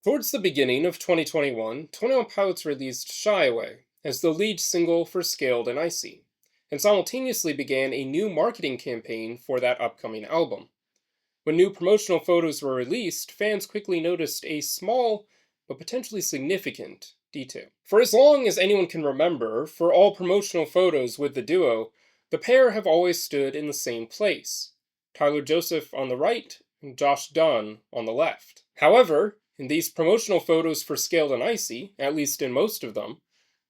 Towards the beginning of 2021, 21 Pilots released Shy Away as the lead single for Scaled and Icy, and simultaneously began a new marketing campaign for that upcoming album. When new promotional photos were released, fans quickly noticed a small, but potentially significant, detail. For as long as anyone can remember, for all promotional photos with the duo, the pair have always stood in the same place: Tyler Joseph on the right and Josh Dunn on the left. However, in these promotional photos for Scaled and Icy, at least in most of them,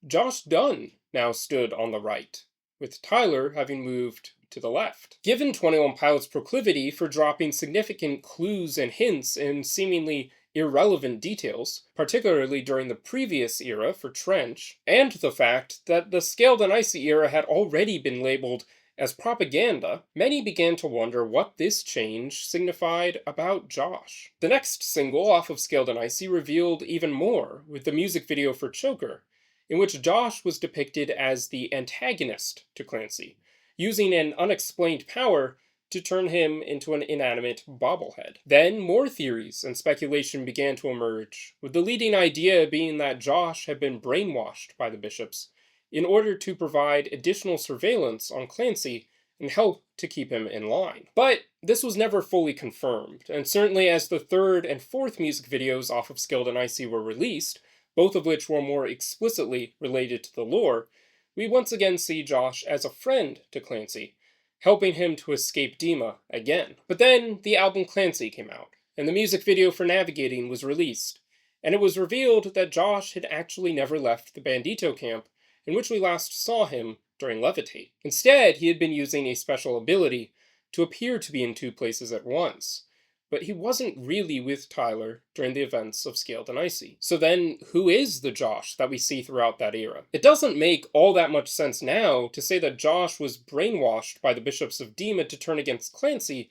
Josh Dunn now stood on the right, with Tyler having moved to the left. Given 21 Pilots' proclivity for dropping significant clues and hints in seemingly irrelevant details, particularly during the previous era for Trench, and the fact that the Scaled and Icy era had already been labeled as propaganda, many began to wonder what this change signified about Josh. The next single off of Scaled and Icy revealed even more, with the music video for Choker, in which Josh was depicted as the antagonist to Clancy, using an unexplained power to turn him into an inanimate bobblehead. Then more theories and speculation began to emerge, with the leading idea being that Josh had been brainwashed by the bishops in order to provide additional surveillance on Clancy and help to keep him in line. But this was never fully confirmed, and certainly as the third and fourth music videos off of Scaled and Icy were released, both of which were more explicitly related to the lore, we once again see Josh as a friend to Clancy, helping him to escape Dema again. But then the album Clancy came out, and the music video for Navigating was released, and it was revealed that Josh had actually never left the Bandito camp in which we last saw him during Levitate. Instead, he had been using a special ability to appear to be in two places at once, but he wasn't really with Tyler during the events of Scaled and Icy. So then, who is the Josh that we see throughout that era? It doesn't make all that much sense now to say that Josh was brainwashed by the bishops of Dema to turn against Clancy,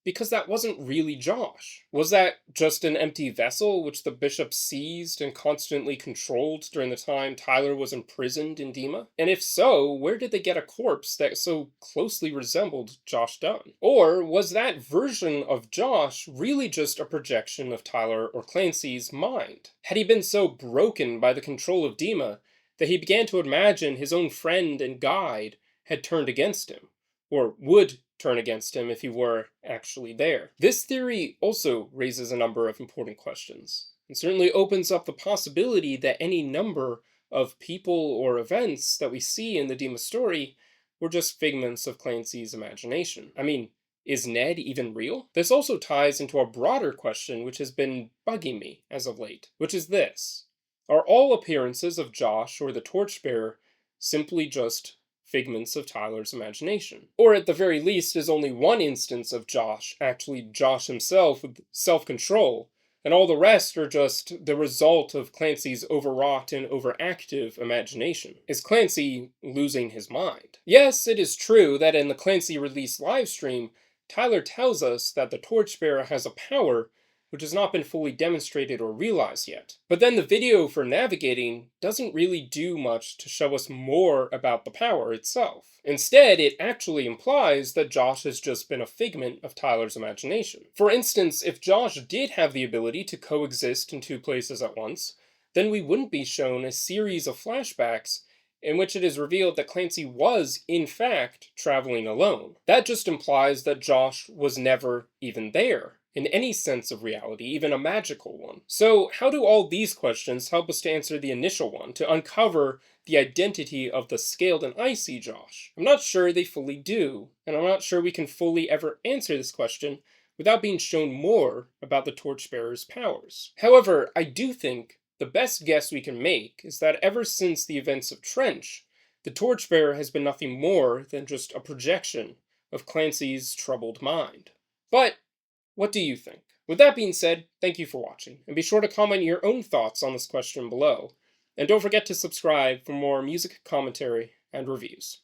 because that wasn't really Josh. Was that just an empty vessel which the bishops seized and constantly controlled during the time Tyler was imprisoned in Dema? And if so, where did they get a corpse that so closely resembled Josh Dunn? Or was that version of Josh really just a projection of Tyler or Clancy's mind? Had he been so broken by the control of Dema that he began to imagine his own friend and guide had turned against him, or would turn against him if he were actually there? This theory also raises a number of important questions, and certainly opens up the possibility that any number of people or events that we see in the Dema story were just figments of Clancy's imagination. I mean, is Ned even real? This also ties into a broader question which has been bugging me as of late, which is this: are all appearances of Josh or the Torchbearer simply just figments of Tyler's imagination? Or at the very least, is only one instance of Josh actually Josh himself with self-control, and all the rest are just the result of Clancy's overwrought and overactive imagination? Is Clancy losing his mind? Yes, it is true that in the Clancy release livestream, Tyler tells us that the Torchbearer has a power which has not been fully demonstrated or realized yet. But then the video for Navigating doesn't really do much to show us more about the power itself. Instead, it actually implies that Josh has just been a figment of Tyler's imagination. For instance, if Josh did have the ability to coexist in two places at once, then we wouldn't be shown a series of flashbacks in which it is revealed that Clancy was, in fact, traveling alone. That just implies that Josh was never even there, in any sense of reality, even a magical one. So how do all these questions help us to answer the initial one, to uncover the identity of the Scaled and Icy Josh? I'm not sure they fully do, and I'm not sure we can fully ever answer this question without being shown more about the Torchbearer's powers. However, I do think the best guess we can make is that ever since the events of Trench, the Torchbearer has been nothing more than just a projection of Clancy's troubled mind. But what do you think? With that being said, thank you for watching, and be sure to comment your own thoughts on this question below. And don't forget to subscribe for more music commentary and reviews.